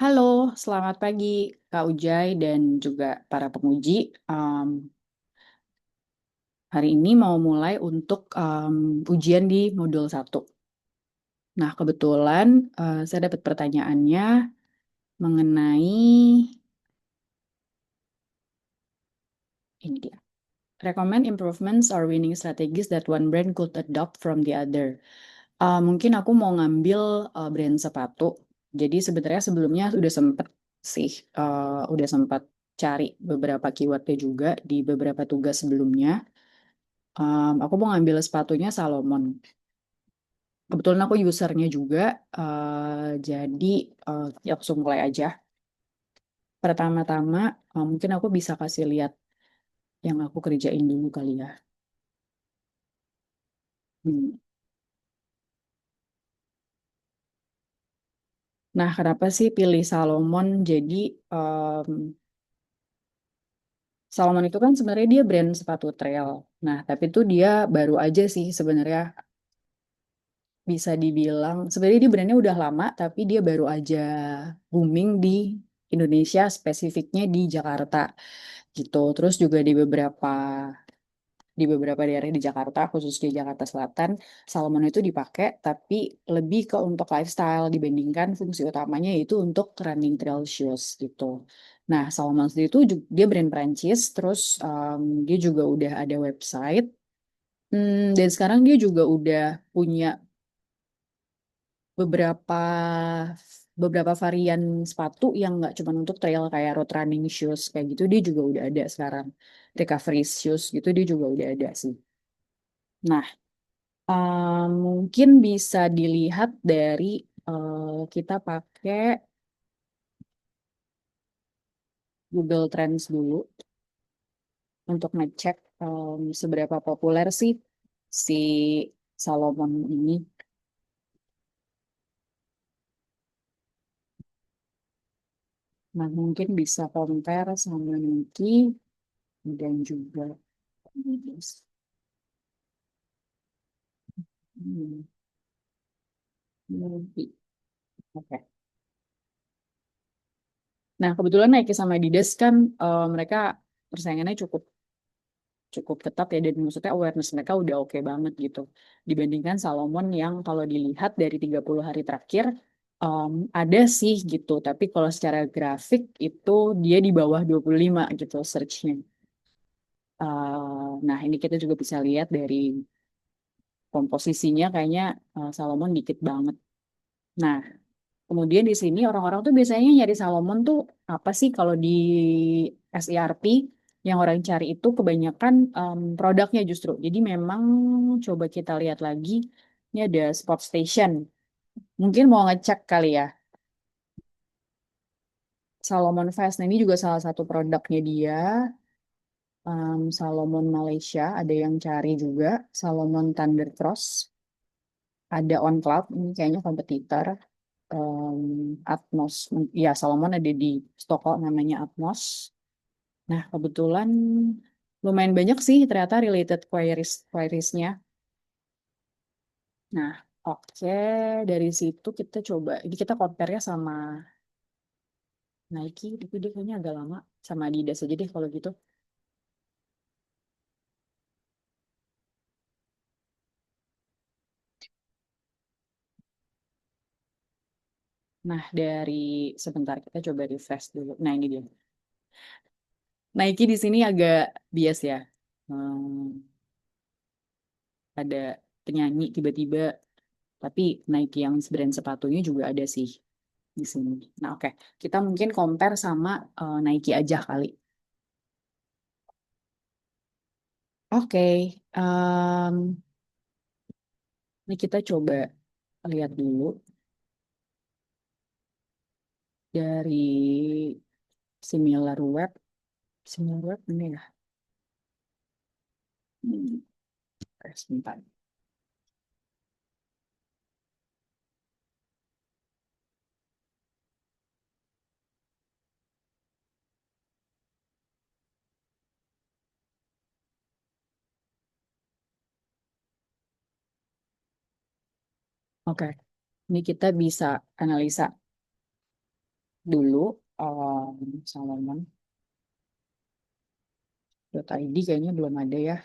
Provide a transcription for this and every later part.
Halo, selamat pagi Kak Ujai dan juga para penguji. Em, Hari ini mau mulai untuk ujian di modul 1. Nah, kebetulan saya dapat pertanyaannya mengenai ini dia. Recommend improvements or winning strategies that one brand could adopt from the other. Mungkin aku mau ngambil brand sepatu. Jadi sebenarnya sebelumnya udah sempet sih, udah sempat cari beberapa keywordnya juga di beberapa tugas sebelumnya. Aku mau ngambil sepatunya Salomon. Kebetulan aku usernya juga, jadi ya langsung mulai aja. Pertama-tama, mungkin aku bisa kasih lihat yang aku kerjain dulu kali ya. Hmm. Nah, kenapa sih pilih Salomon? Jadi, em, Salomon itu kan sebenarnya dia brand sepatu trail. Nah, tapi tuh dia baru aja sih sebenarnya bisa dibilang sebenarnya dia brandnya udah lama, tapi dia baru aja booming di Indonesia, spesifiknya di Jakarta gitu. Terus juga di beberapa daerah di Jakarta, khusus di Jakarta Selatan, Salomon itu dipakai, tapi lebih ke untuk lifestyle dibandingkan fungsi utamanya yaitu untuk running trail shoes gitu. Nah, Salomon sendiri itu dia brand Prancis, terus dia juga udah ada website. Dan sekarang dia juga udah punya beberapa beberapa varian sepatu yang nggak cuma untuk trail kayak road running shoes kayak gitu dia juga udah ada sekarang, recovery shoes gitu dia juga udah ada sih. Nah, mungkin bisa dilihat dari kita pakai Google Trends dulu untuk ngecek seberapa populer sih si Salomon ini. Nah, mungkin bisa compare sama Nike dan juga Adidas. Hmm, Nike. Oke. Nah, kebetulan Nike sama Adidas kan mereka persaingannya cukup cukup ketat ya dan maksudnya awareness mereka udah oke banget gitu. Dibandingkan Salomon yang kalau dilihat dari 30 hari terakhir ada sih gitu, tapi kalau secara grafik itu dia di bawah 25 gitu search-nya. Nah, ini kita juga bisa lihat dari komposisinya kayaknya Salomon dikit banget. Nah, kemudian di sini orang-orang tuh biasanya nyari Salomon tuh apa sih kalau di SERP yang orang cari itu kebanyakan produknya justru. Jadi memang coba kita lihat lagi. Ini ada Spot Station. Mungkin mau ngecek kali ya. Salomon Fast. Nah, ini juga salah satu produknya dia. Salomon Malaysia ada yang cari juga. Salomon Thunder Cross. Ada On Cloud. Ini kayaknya kompetitor. Atmos. Ya, Salomon ada di Stockholm namanya Atmos. Nah, kebetulan lumayan banyak sih ternyata related queriesnya. Nah, oke, dari situ kita coba, ini kita compare-nya sama Nike, tapi dia kayaknya agak lama. Sama Adidas aja deh kalau gitu. Nah, dari sebentar kita coba refresh dulu. Nah, ini dia. Nike di sini agak bias ya. Hmm, ada penyanyi tiba-tiba, tapi Nike yang brand sepatunya juga ada sih di sini. Nah, oke. Kita mungkin compare sama Nike aja kali. Oke, ini kita coba lihat dulu dari similar web. Similar web ini ya. Hmm, sebentar. Oke, ini kita bisa analisa. dulu. Salomon.id kayaknya belum ada ya.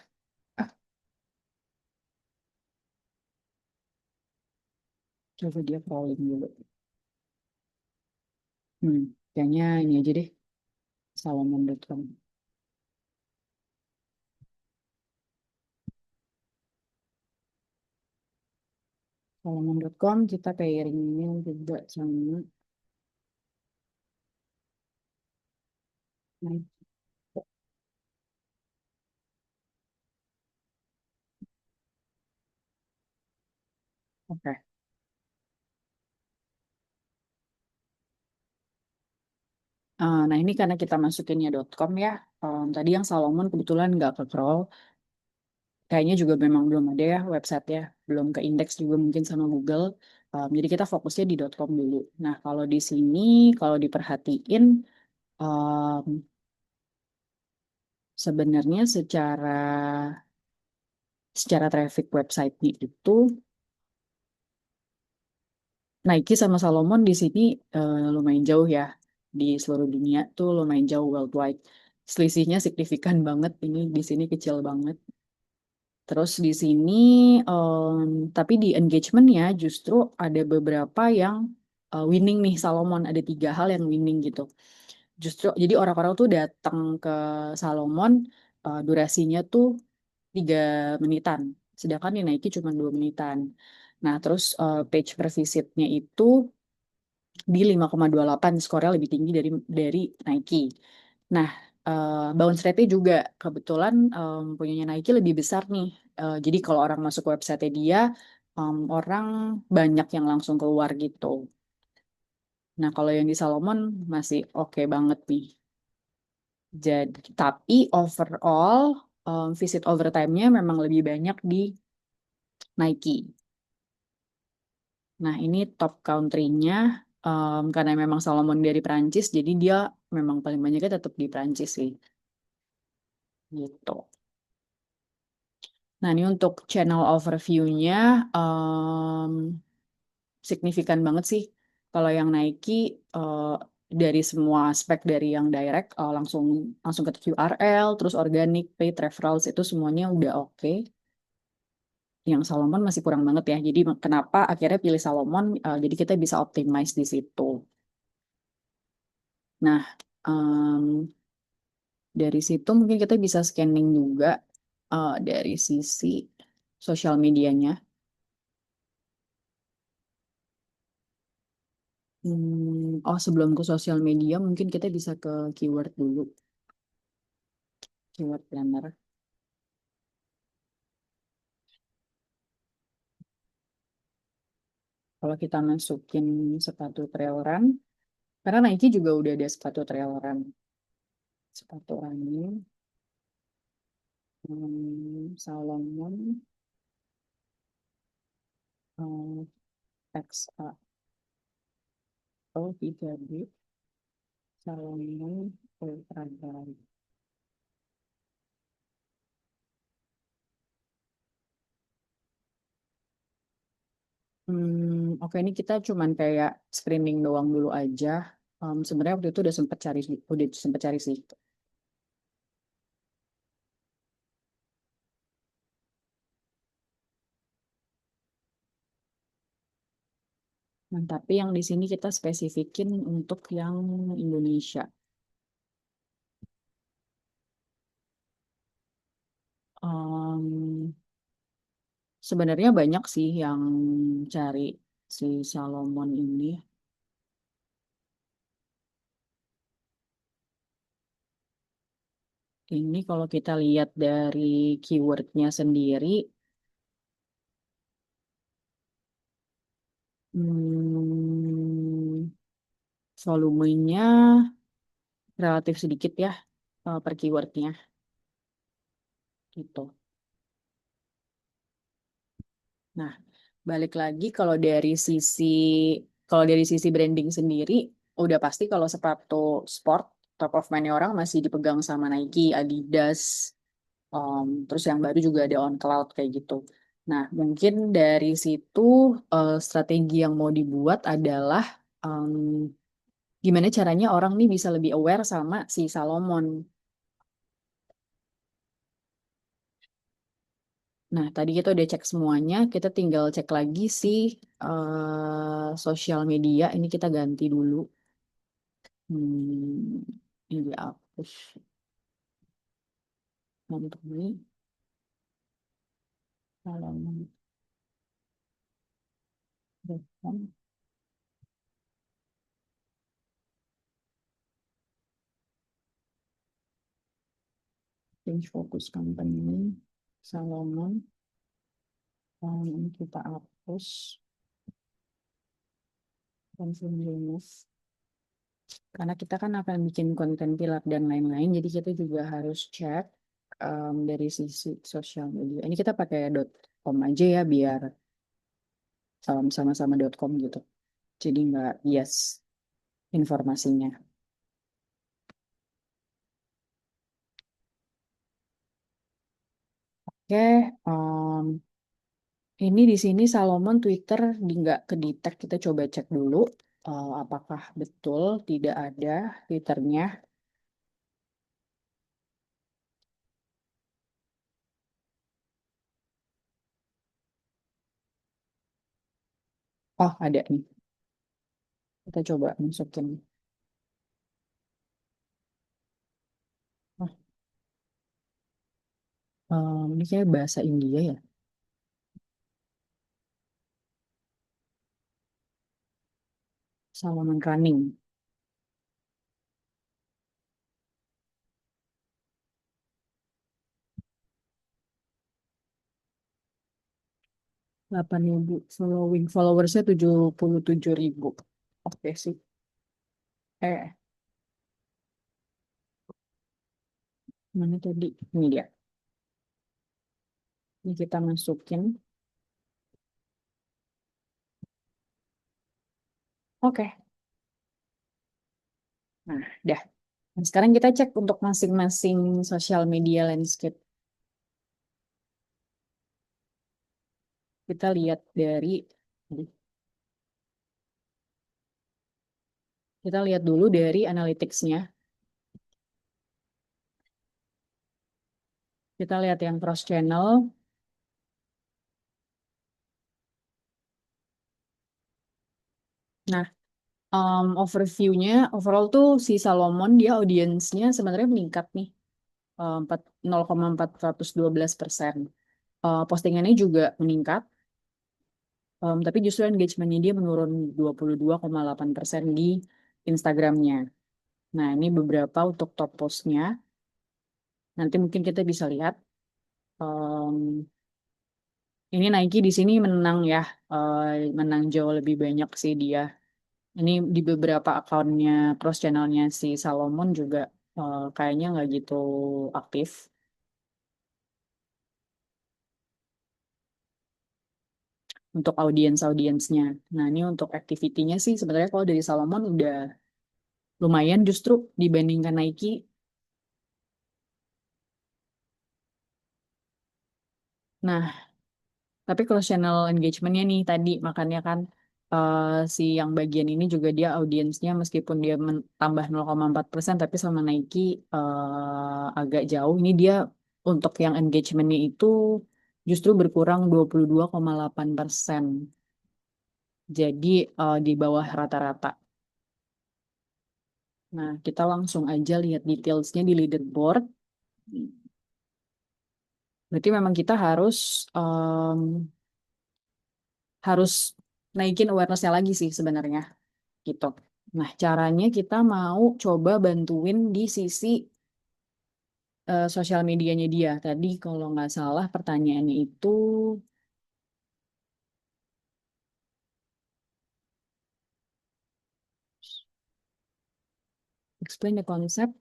Ah, coba dia crawling dulu. Kayaknya ini aja deh, salomon.com. Salomon.com kita pairingnya juga sama. Nah, oke. Nah, ini karena kita masukinnya .com ya. Tadi yang Salomon kebetulan nggak ke crawl. Kayaknya juga memang belum ada ya website ya. Belum ke indeks juga mungkin sama Google. Jadi kita fokusnya di .com dulu. Nah, kalau di sini, kalau diperhatiin, um, sebenarnya secara traffic website-nya itu, Nike sama Salomon di sini lumayan jauh ya. Di seluruh dunia tuh lumayan jauh worldwide. Selisihnya signifikan banget. Ini di sini kecil banget. Terus di sini, tapi di engagementnya justru ada beberapa yang winning nih Salomon. Ada 3 hal yang winning gitu. Justru jadi orang-orang tuh datang ke Salomon, durasinya tuh 3 menitan. Sedangkan di Nike cuma 2 menitan. Nah, terus page per visitnya itu di 5,28, skornya lebih tinggi dari Nike. Nah, bounce rate-nya juga kebetulan punyanya Nike lebih besar nih. Jadi kalau orang masuk website dia, orang banyak yang langsung keluar gitu. Nah, kalau yang di Salomon masih oke banget nih. Jadi, tapi overall visit overtime-nya memang lebih banyak di Nike. Nah, ini top country-nya, karena memang Salomon dari Prancis, jadi dia memang paling banyaknya tetap di Prancis sih. Gitu. Nah, ini untuk channel overview-nya, signifikan banget sih. Kalau yang Nike, dari semua aspek, dari yang direct, langsung langsung ke QRL, terus organic, paid, referrals, itu semuanya udah oke. Yang Salomon masih kurang banget ya. Jadi kenapa akhirnya pilih Salomon? Jadi kita bisa optimize di situ. Nah, em, dari situ mungkin kita bisa scanning juga dari sisi sosial medianya. Oh, sebelum ke sosial media, mungkin kita bisa ke keyword dulu, keyword planner. Kalau kita masukin sepatu trail run, karena Nike juga udah ada sepatu trail run, sepatu running, Salomon, um, XA, oh 3D, Salomon, Ultra Glide. Oke, ini kita cuman kayak screening doang dulu aja. Sebenarnya waktu itu udah sempet cari sih. Nah, tapi yang di sini kita spesifikin untuk yang Indonesia. Em, Sebenarnya banyak sih yang cari si Salomon ini. Ini kalau kita lihat dari keywordnya sendiri, hmm, volumenya relatif sedikit ya, per keywordnya gitu. Nah, balik lagi kalau dari sisi branding sendiri, udah pasti kalau sepatu sport top of mind orang masih dipegang sama Nike, Adidas, terus yang baru juga ada On Cloud kayak gitu. Nah, mungkin dari situ strategi yang mau dibuat adalah, em, Gimana caranya orang nih bisa lebih aware sama si Salomon. Nah, tadi kita udah cek semuanya, kita tinggal cek lagi si sosial media. Ini kita ganti dulu. Ini dihapus. Untuk ini, Salomon. Change focus company, Salomon. Ini kita hapus. Langsung remove. Karena kita kan akan bikin konten pilar dan lain-lain, jadi kita juga harus cek dari sisi sosial media. Ini kita pakai .com aja ya, biar sama-sama .com gitu. Jadi nggak bias informasinya. Oke, ini di sini Salomon Twitter nggak kedetek. Kita coba cek dulu apakah betul tidak ada Twitternya. Oh, ada nih. Kita coba masukin. Oh, ini kayak bahasa India ya. Salomon Running. 8.000 following. Followersnya 77.000. Oke sih. Eh, mana tadi? Ini dia. Ini kita masukin. Oke. Nah, dah. Nah, sekarang kita cek untuk masing-masing social media landscape. Kita lihat dari kita lihat dulu dari analytics-nya. Kita lihat yang cross channel. Nah, overview-nya overall tuh si Salomon dia audiensnya sebenarnya meningkat nih. 0,412%. Postingannya juga meningkat. Tapi justru engagement-nya dia menurun 22,8% di Instagramnya. Nah, ini beberapa untuk top post-nya. Nanti mungkin kita bisa lihat. em, ini Nike di sini menang ya, menang jauh lebih banyak sih dia. Ini di beberapa akunnya cross channelnya si Salomon juga kayaknya nggak gitu aktif untuk audiensnya. Nah, ini untuk activity-nya sih sebenarnya kalau dari Salomon udah lumayan justru dibandingkan Nike. Nah, tapi kalau channel engagementnya nih tadi makanya kan eh, si yang bagian ini juga dia audiensnya meskipun dia tambah 0,4% tapi sama Nike agak jauh. Ini dia untuk yang engagementnya itu justru berkurang 22,8%. Jadi di bawah rata-rata. Nah, kita langsung aja lihat detailsnya di leaderboard. Berarti memang kita harus naikin awareness-nya lagi sih sebenarnya gitu. Nah, caranya kita mau coba bantuin di sisi sosial medianya dia. Tadi kalau nggak salah pertanyaannya itu explain the concept,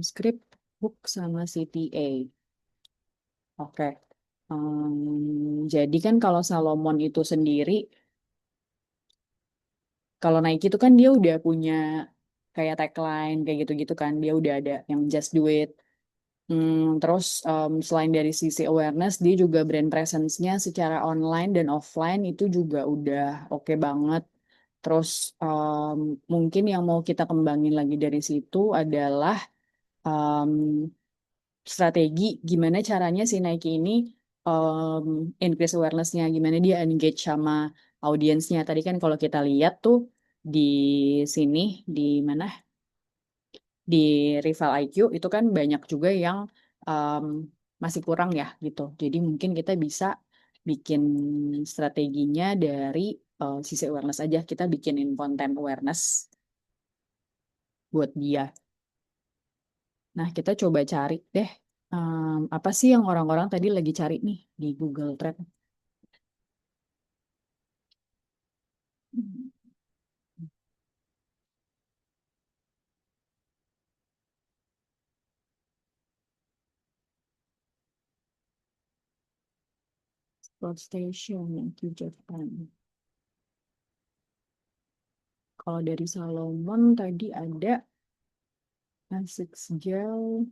script, hook, sama CTA. Oke. Jadi kan kalau Salomon itu sendiri, kalau Nike itu kan dia udah punya kayak tagline kayak gitu-gitu kan. Dia udah ada yang just do it. Terus selain dari sisi awareness, dia juga brand presence-nya secara online dan offline itu juga udah oke banget. Terus mungkin yang mau kita kembangin lagi dari situ adalah em, strategi gimana caranya si Nike ini em, increase awareness-nya, gimana dia engage sama audiensnya. Tadi kan kalau kita lihat tuh di sini, di mana, di Rival IQ itu kan banyak juga yang em, masih kurang ya gitu. Jadi mungkin kita bisa bikin strateginya dari sisi awareness aja. Kita bikinin konten awareness buat dia. Nah, kita coba cari deh apa sih yang orang-orang tadi lagi cari nih di Google Trend. Spot Station yang di Japan. Kalau dari Salomon tadi ada Asics Gel.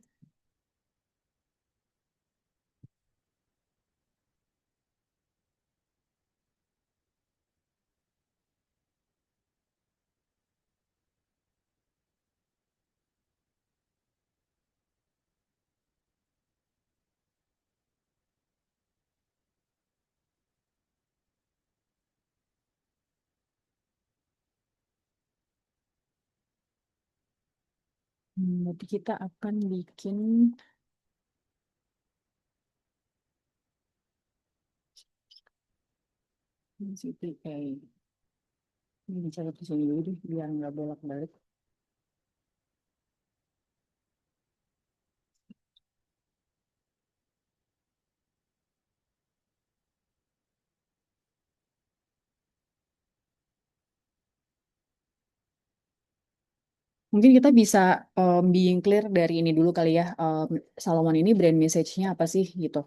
Nanti kita akan bikin CTA. Ini bicara di sini dulu deh, biar nggak bolak-balik. Mungkin kita bisa being clear dari ini dulu kali ya. Salomon ini brand message-nya apa sih gitu.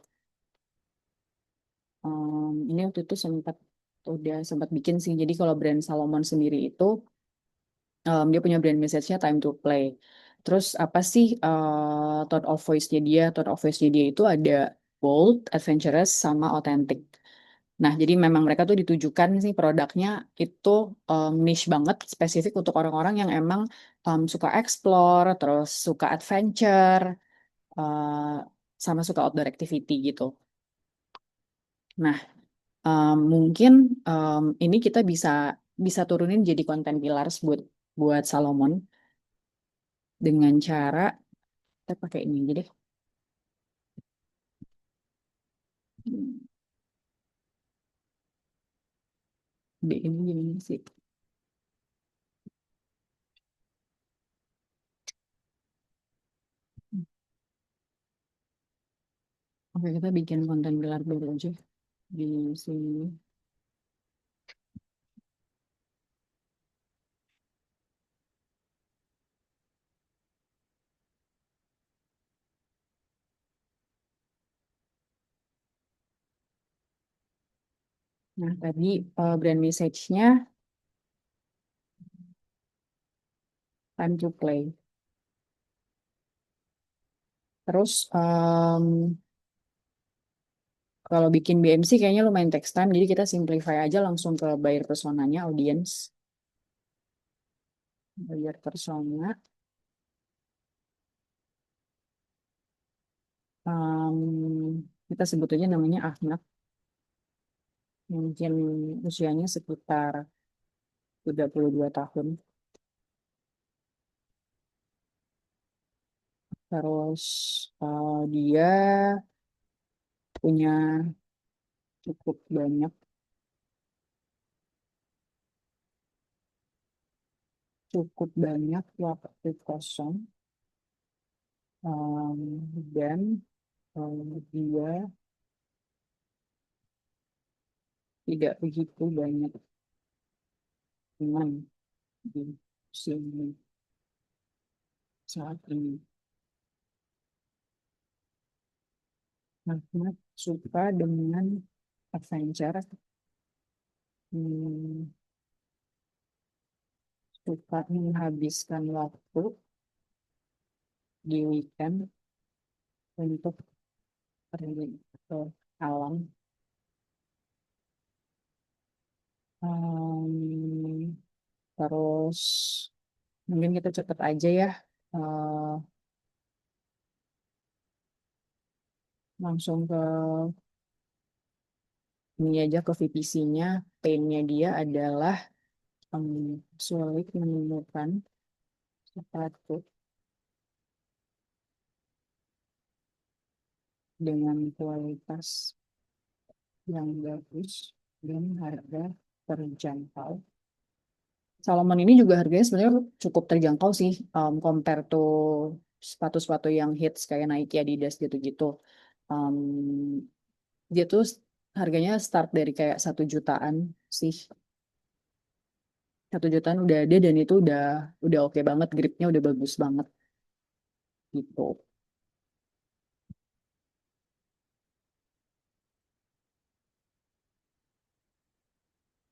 Ini waktu itu udah sempat bikin sih. Jadi kalau brand Salomon sendiri itu dia punya brand message-nya time to play. Terus apa sih tone of voice-nya dia? Tone of voice-nya dia itu ada bold, adventurous, sama authentic. Nah, jadi memang mereka tuh ditujukan sih produknya itu niche banget, spesifik untuk orang-orang yang emang suka explore, terus suka adventure, eh, sama suka outdoor activity gitu. Nah, mungkin ini kita bisa bisa turunin jadi konten pillars buat buat Salomon dengan cara kita pakai ini aja deh. Hmm, ini gimana sih? Oke, kita bikin konten pilar baru aja di sini. Nah, tadi brand message-nya time to play. Terus kalau bikin BMC kayaknya lumayan text time, jadi kita simplify aja langsung ke buyer personanya, audience. Buyer persona. Kita sebut aja namanya Ahmad. Mungkin usianya sekitar 32 tahun. Terus dia punya cukup banyak, waktu kosong. Dan dia tidak begitu banyak teman di sini saat ini. Ahmad suka dengan adventure, hmm, suka menghabiskan waktu di weekend untuk pergi ke alam. Terus mungkin kita cepet aja ya. eh, Langsung ke ini aja ke VPC-nya. Pain-nya dia adalah sulit menemukan sepatu dengan kualitas yang bagus dan harga terjangkau. Salomon ini juga harganya sebenarnya cukup terjangkau sih, compare to sepatu-sepatu yang hits kayak Nike, Adidas gitu-gitu. Um, Dia tuh harganya start dari kayak 1 jutaan sih. 1 jutaan udah ada dan itu udah oke banget, gripnya udah bagus banget gitu.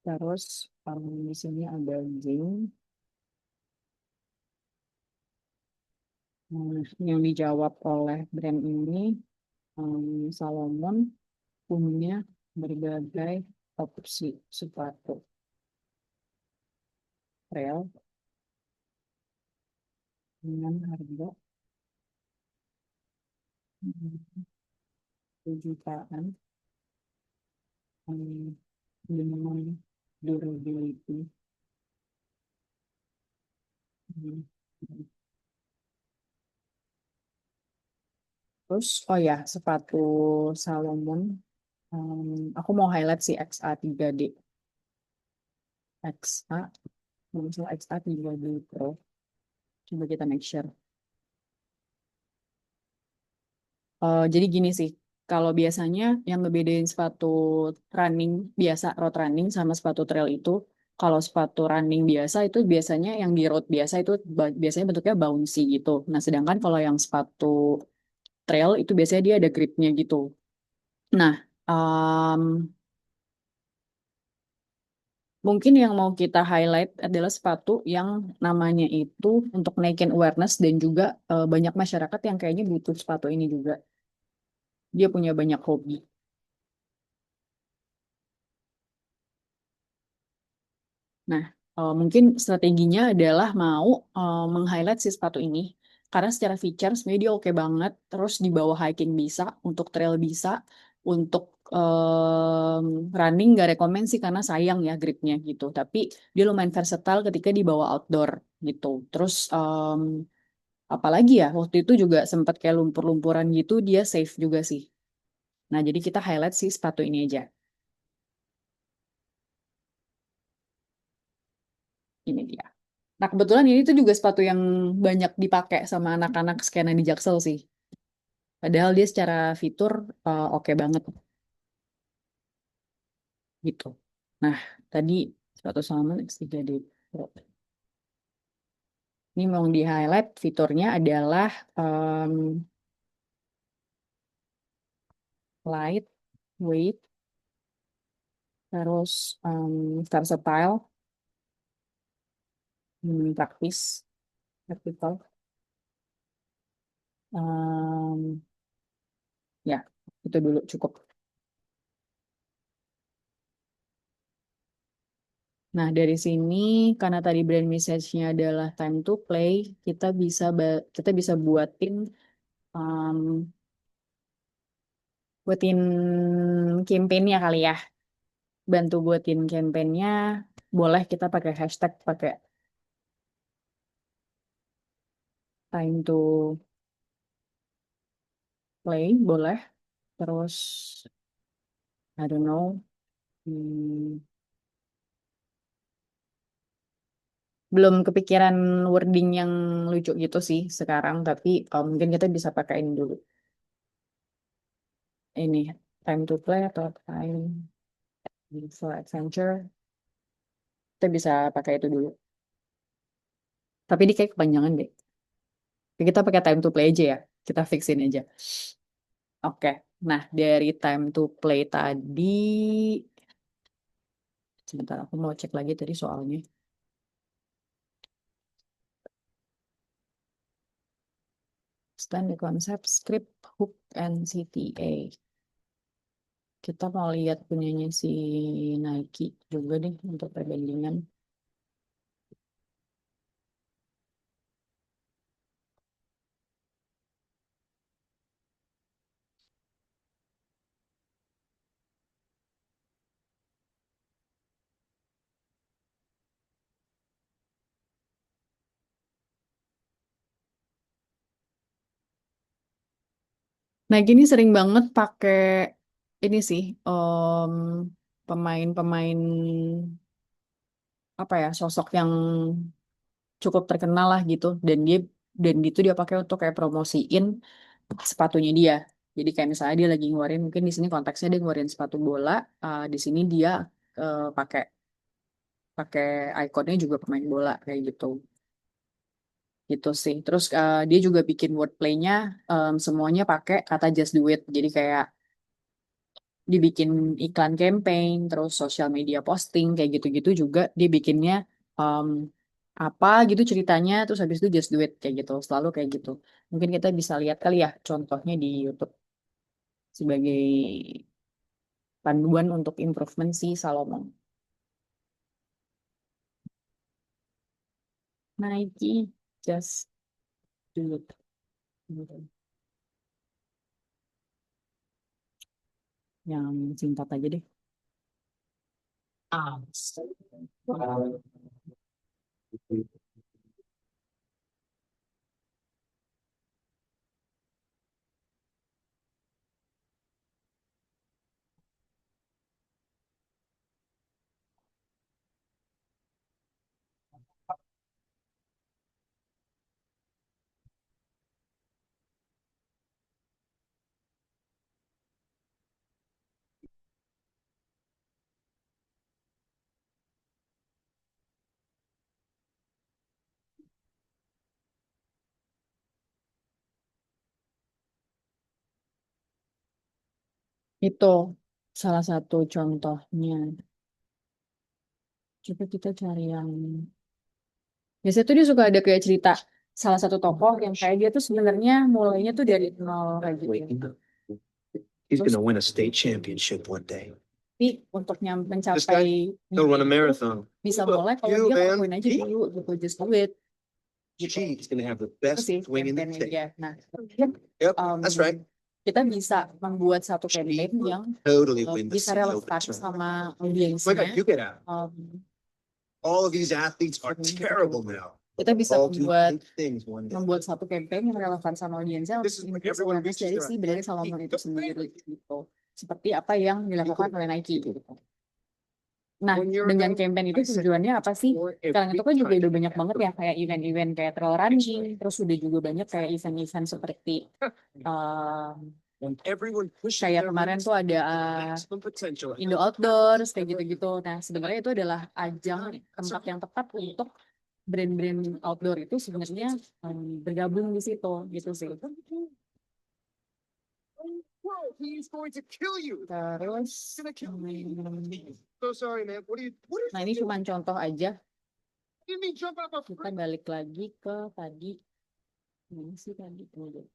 Terus di sini ada Jing. Yang dijawab oleh brand ini, Salomon punya berbagai opsi sepatu trail dengan harga 1 jutaan, dengan durability. Hmm. Terus, oh ya, sepatu Salomon. Aku mau highlight si XA3D. XA, muncul XA3D Pro. Coba kita make sure. Jadi gini sih, kalau biasanya yang ngebedain sepatu running biasa, road running sama sepatu trail itu, kalau sepatu running biasa itu biasanya yang di road biasa itu biasanya bentuknya bouncy gitu. Nah, sedangkan kalau yang sepatu trail itu biasanya dia ada gripnya gitu. Nah, um, mungkin yang mau kita highlight adalah sepatu yang namanya itu untuk naikin awareness dan juga banyak masyarakat yang kayaknya butuh sepatu ini juga. Dia punya banyak hobi. Nah, mungkin strateginya adalah mau meng-highlight si sepatu ini. Karena secara feature sebenarnya dia oke banget. Terus di bawah hiking bisa, untuk trail bisa, untuk running nggak rekomen sih karena sayang ya gripnya gitu. Tapi dia lumayan versatile ketika dibawa outdoor gitu. Terus apalagi ya, waktu itu juga sempat kayak lumpur-lumpuran gitu, dia safe juga sih. Nah, jadi kita highlight si sepatu ini aja. Ini dia. Nah, kebetulan ini tuh juga sepatu yang banyak dipakai sama anak-anak skena di Jaksel sih. Padahal dia secara fitur oke banget gitu. Nah, tadi sepatu Salomon X3D Pro. Ini mau di-highlight fiturnya adalah um, light, weight, terus versatile, praktis, practical. Um, ya, itu dulu cukup. Nah, dari sini karena tadi brand message-nya adalah time to play, kita bisa um, buatin campaign-nya kali ya. Bantu buatin campaign-nya, boleh kita pakai hashtag, pakai time to play, boleh. Terus, I don't know, hmm, belum kepikiran wording yang lucu gitu sih sekarang, tapi mungkin kita bisa pakai ini dulu. Ini, time to play atau time for adventure, kita bisa pakai itu dulu. Tapi ini kayak kepanjangan deh. Kita pakai time to play aja ya. Kita fixin aja. Oke. Nah, dari time to play tadi, sebentar aku mau cek lagi tadi soalnya. Standar konsep, script, hook, and CTA. Kita mau lihat punyanya si Nike juga deh untuk perbandingan. Nike ini sering banget pakai ini sih, pemain-pemain apa ya, sosok yang cukup terkenal lah gitu, dan itu dia pakai untuk kayak promosiin sepatunya dia. Jadi kayak misalnya dia lagi ngeluarin, mungkin di sini konteksnya dia ngeluarin sepatu bola, di sini dia pakai pakai ikonnya juga pemain bola kayak gitu. Gitu sih. Terus dia juga bikin wordplay-nya, semuanya pakai kata just do it. Jadi kayak dibikin iklan campaign, terus sosial media posting kayak gitu-gitu juga dia bikinnya em, apa gitu ceritanya, terus habis itu just do it kayak gitu. Selalu kayak gitu. Mungkin kita bisa lihat kali ya contohnya di YouTube sebagai panduan untuk improvement si Salomon. Nike just do it. Gitu. Yang singkat aja deh. Ah, itu salah satu contohnya. Coba kita cari yang biasanya tuh dia suka ada kayak cerita salah satu tokoh yang kayak dia tuh sebenarnya mulainya tuh dari nol kayak gitu. He's Terus gonna win a state championship one day. tapi untuk This guy, mencapai he'll run a mimpi itu marathon. bisa Look, mulai kalau you, dia man. ngelakuin aja dulu gitu, just do it gitu. He's gonna have the Itu best sih swing in the campaignnya state. dia. Nah, mungkin, Yep, that's right. kita bisa membuat satu She campaign yang totally win the bisa city relevan open tournament. sama Oh my audiensnya. God, you get out. Um, All of these athletes are terrible now. kita bisa All do membuat great things one day. membuat satu campaign yang relevan sama audiensnya This untuk is when increase everyone awareness reaches dari their si brand Salomon itu sendiri gitu. Seperti apa yang dilakukan oleh Nike gitu. Nah, One year dengan ago, campaign itu I said, tujuannya apa sih? for Sekarang itu every kan juga time. udah banyak banget ya kayak event-event kayak trail running, terus udah juga banyak kayak event-event seperti um, When everyone pushes kayak their kemarin limits tuh ada to maximum potential. Indo Outdoors kayak gitu-gitu. Nah, sebenarnya itu adalah ajang tempat yang tepat untuk brand-brand outdoor itu sebenarnya bergabung di situ gitu sih. Bro, he's going to kill you. Terus, He's gonna kill me. So sorry, man. What nah did ini you do? cuma contoh aja. What do you mean jump out of a Kita balik lagi ke tadi. Ini sih tadi. Tunggu.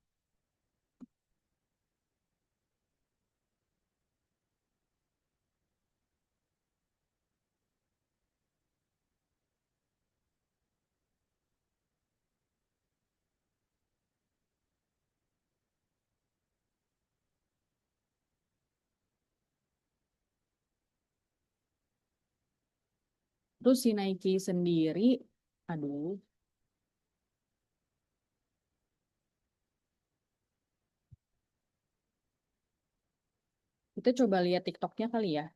Terus si Nike sendiri, aduh, kita coba lihat TikToknya kali ya.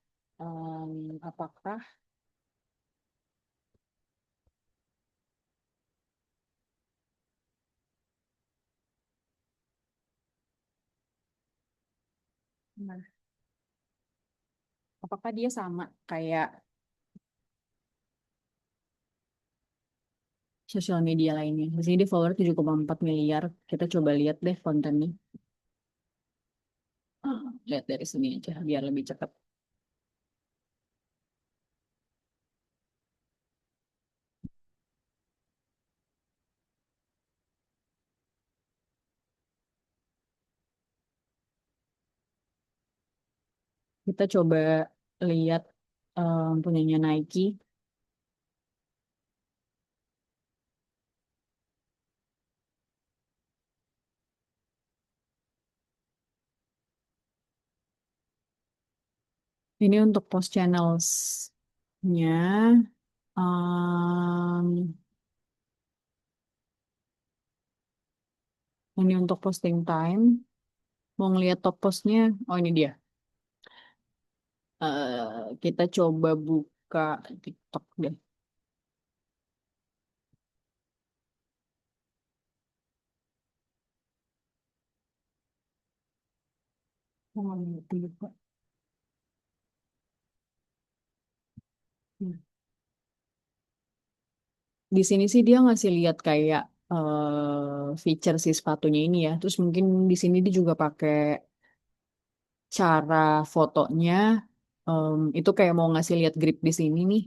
Apakah nah, apakah dia sama kayak sosial media lainnya? Di sini dia follower 7,4 miliar. Kita coba lihat deh kontennya. Lihat dari sini aja biar lebih cepat. Kita coba lihat punyanya Nike. Ini untuk post channels-nya. Em, ini untuk posting time. Mau ngeliat top postnya? Oh ini dia. Kita coba buka TikTok deh. Oh, buka. Di sini sih dia ngasih lihat kayak feature si sepatunya ini ya. Terus mungkin di sini dia juga pakai cara fotonya. Itu kayak mau ngasih lihat grip di sini nih.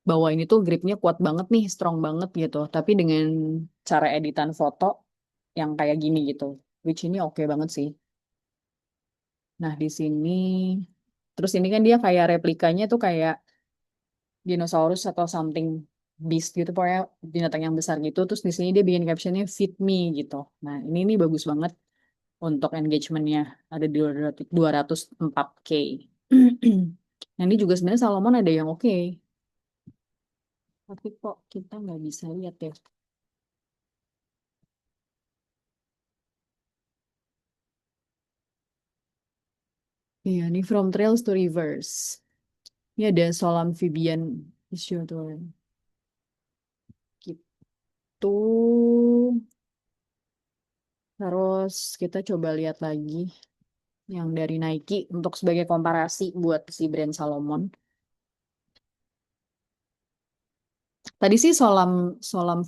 Bahwa ini tuh gripnya kuat banget nih, strong banget gitu. Tapi dengan cara editan foto yang kayak gini gitu. Which ini oke banget sih. Nah di sini, terus ini kan dia kayak replikanya tuh kayak dinosaurus atau something beast gitu pokoknya binatang yang besar gitu terus di sini dia bikin captionnya feed me gitu. Nah ini bagus banget untuk engagementnya ada di 204K. Nah ini juga sebenarnya Salomon ada yang oke tapi kok kita nggak bisa lihat ya. Iya ini From Trails to Rivers, ini ada soal amphibian issue tuh gitu. Terus kita coba lihat lagi yang dari Nike untuk sebagai komparasi buat si brand Salomon. Tadi sih Solam Solam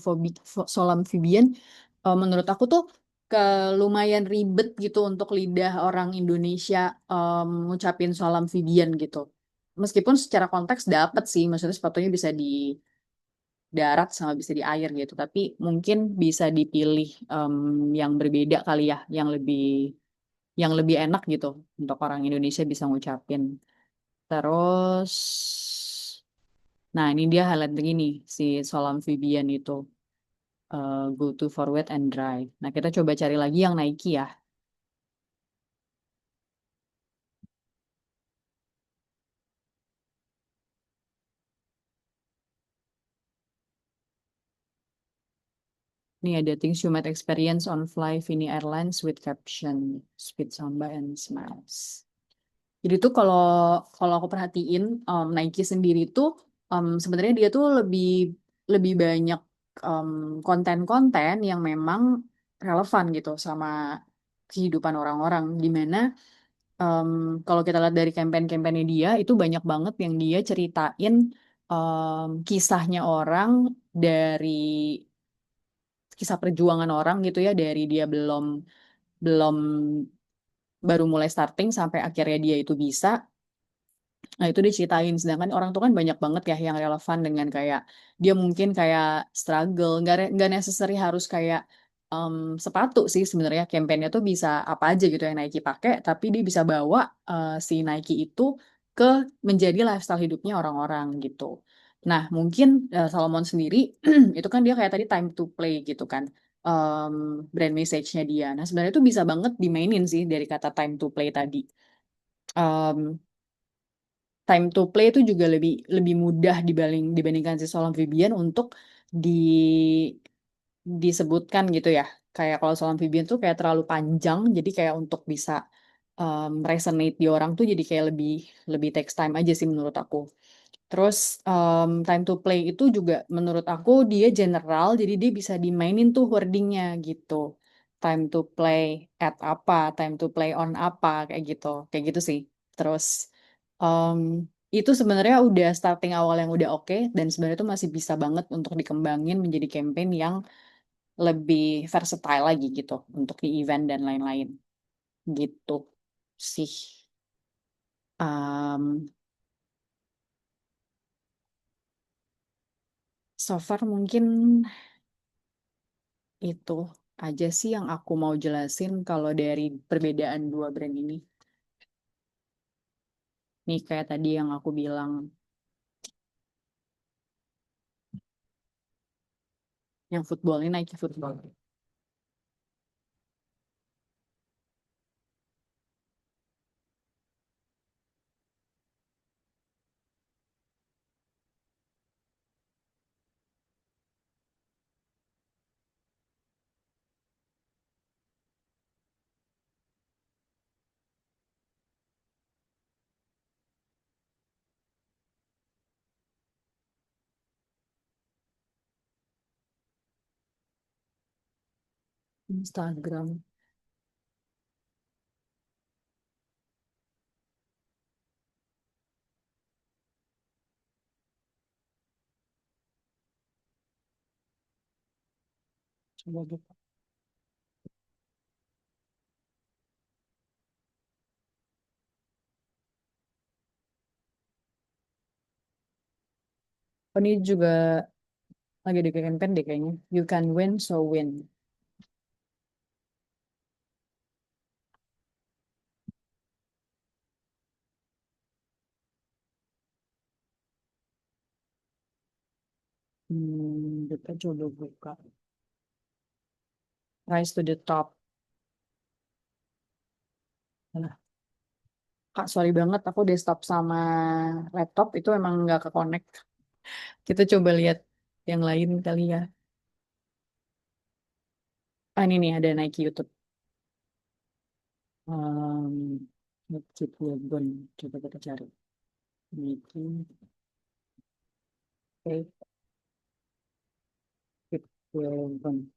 Solam Fibian menurut aku tuh ke lumayan ribet gitu untuk lidah orang Indonesia ngucapin Solam Fibian gitu. Meskipun secara konteks dapet sih, maksudnya sepatunya bisa di darat sama bisa di air gitu, tapi mungkin bisa dipilih yang berbeda kali ya, yang lebih enak gitu untuk orang Indonesia bisa ngucapin. Terus, nah ini dia highlight begini si Solam Fibian itu go to forward and dry. Nah kita coba cari lagi yang Nike ya. Ini ada things you might experience on fly Vini Airlines with caption Speed Samba and Smiles. Jadi tuh kalau kalau aku perhatiin Nike sendiri tuh sebenarnya dia tuh lebih lebih banyak em, konten-konten yang memang relevan gitu sama kehidupan orang-orang. Dimana em, kalau kita lihat dari campaign-campaignnya dia itu banyak banget yang dia ceritain kisahnya orang dari kisah perjuangan orang gitu ya dari dia belum belum baru mulai starting sampai akhirnya dia itu bisa. Nah, itu diceritain. Sedangkan orang tuh kan banyak banget ya yang relevan dengan kayak dia mungkin kayak struggle, nggak necessary harus kayak em, sepatu sih sebenarnya. Campaignnya tuh bisa apa aja gitu yang Nike pakai, tapi dia bisa bawa si Nike itu ke menjadi lifestyle hidupnya orang-orang gitu. Nah, mungkin Salomon sendiri itu kan dia kayak tadi time to play gitu kan. em, Brand message-nya dia. Nah, sebenarnya itu bisa banget dimainin sih dari kata time to play tadi. Em, Time to play itu juga lebih lebih mudah dibandingkan si Soul Amphibian untuk di disebutkan gitu ya. Kayak kalau Soul Amphibian tuh kayak terlalu panjang, jadi kayak untuk bisa resonate di orang tuh jadi kayak lebih lebih takes time aja sih menurut aku. Terus time to play itu juga menurut aku dia general, jadi dia bisa dimainin tuh wordingnya gitu. Time to play at apa, time to play on apa, kayak gitu sih. Terus em, itu sebenarnya udah starting awal yang udah oke dan sebenarnya itu masih bisa banget untuk dikembangin menjadi campaign yang lebih versatile lagi gitu untuk di event dan lain-lain gitu sih. Em, so far mungkin itu aja sih yang aku mau jelasin kalau dari perbedaan dua brand ini. Nih kayak tadi yang aku bilang, yang football ini Nike Football. Instagram. Coba buka. Oh, ini juga lagi di campaign deh kayaknya. You can win, so win. Kita coba buka. Rise to the top. Nah, Kak, sorry banget, aku desktop sama laptop itu emang nggak ke connect. Kita coba lihat yang lain kali ya. Ah, ini nih ada naik YouTube. Nike Wagon. Coba kita cari. Nike. Oke, Wagon.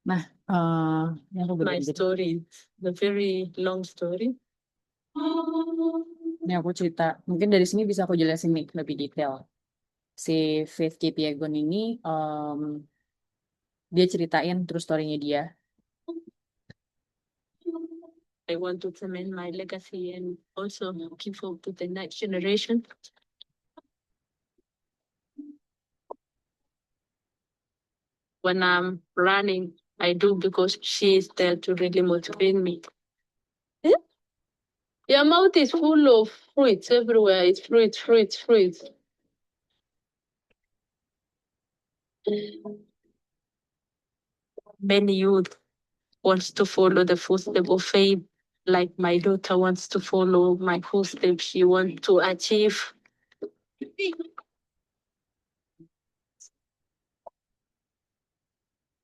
Nah, yang aku My story, the very long story. Ini aku cerita. Mungkin dari sini bisa aku jelasin nih lebih detail. Si Faith Kipyegon ini, dia ceritain terus story-nya dia. I want to cement my legacy and also give hope to the next generation. When I'm running, I do because she is there to really motivate me. Eh? Your mouth is full of fruits everywhere. It's fruits, fruits, fruits. Many youth wants to follow the footsteps of faith, like my daughter wants to follow my footsteps. She wants to achieve.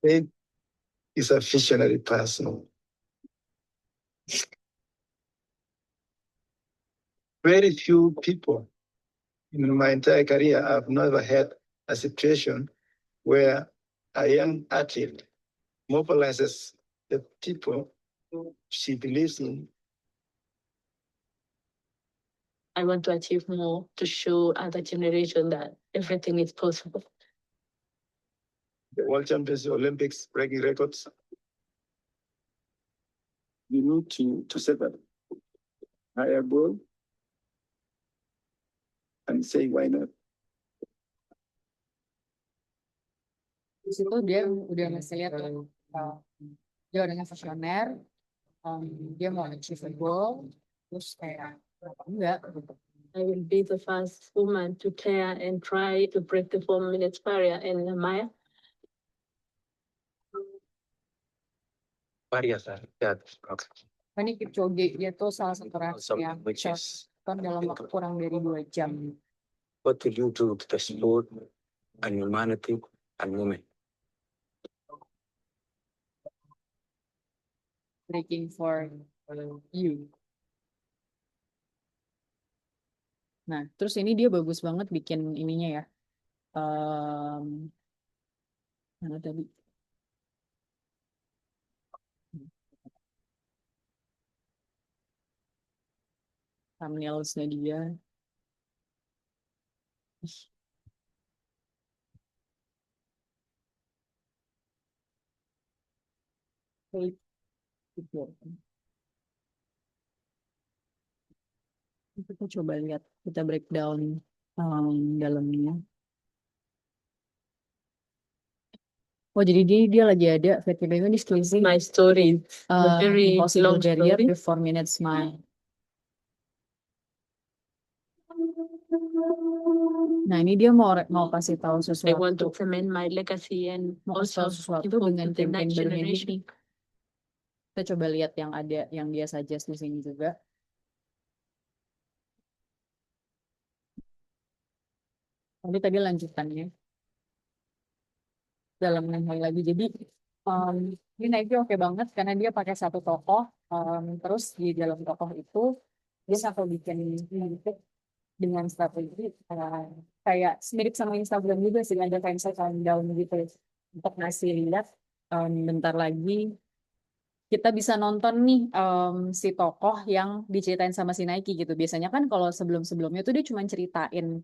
Faith is a visionary person. Very few people in my entire career, I've never had a situation where a young athlete mobilizes the people she believes in. I want to achieve more to show other generation that everything is possible. The World Champions, the Olympics, breaking records. You need to set a higher goal and say why not. Di situ dia udah ngasih lihat tuh, dia orangnya visioner, dia mau achieve a goal, terus kayak kenapa enggak gitu. I will be the first woman to tear and try to break the 4 minutes barrier in the mile. Varias, yeah. Ini Kipchoge, dia tuh salah satu race yang Which is kan dalam waktu kurang dari 2 jam. what to do to the sport and humanity and women. Breaking for you. Nah, terus ini dia bagus banget bikin ininya ya. Mana tadi? Thumbnails-nya dia. Kita coba lihat, kita breakdown dalamnya. Oh, jadi dia lagi ada Faith Kipyegon is closing My story, the very impossible long barrier story. with 4 minutes mile. Nah, ini dia mau kasih tahu I want to sesuatu. cement my legacy and Mau kasih tahu also sesuatu give hope dengan to the campaign next barunya generation. ini. Kita coba lihat yang ada, yang dia suggest di sini juga. Tadi lanjutannya. Dalam hal lagi. Jadi ini Nike oke banget karena dia pakai satu tokoh, terus di dalam tokoh itu Biasa aku bikin YouTube dengan strategi kayak mirip sama Instagram juga sih, ada kayak misalnya countdown gitu untuk ngasih lihat bentar lagi kita bisa nonton nih si tokoh yang diceritain sama si Nike gitu. Biasanya kan kalau sebelum-sebelumnya tuh dia cuma ceritain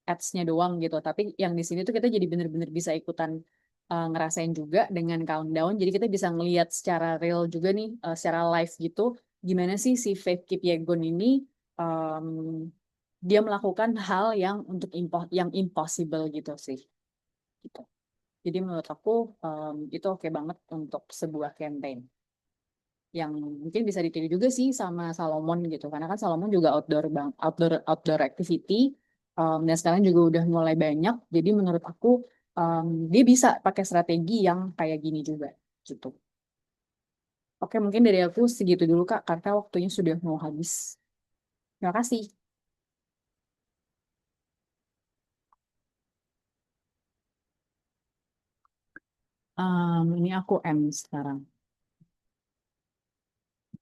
ads-nya doang gitu. Tapi yang di sini tuh kita jadi bener-bener bisa ikutan ngerasain juga dengan countdown. Jadi kita bisa ngelihat secara real juga nih, secara live gitu, gimana sih si Faith Kipyegon ini em, dia melakukan hal yang yang impossible gitu sih. Gitu. Jadi menurut aku itu oke banget untuk sebuah campaign yang mungkin bisa ditiru juga sih sama Salomon gitu, karena kan Salomon juga outdoor activity, dan sekarang juga udah mulai banyak, jadi menurut aku dia bisa pakai strategi yang kayak gini juga gitu. Oke, mungkin dari aku segitu dulu Kak, karena waktunya sudah mau habis. Terima kasih. Ini aku M sekarang.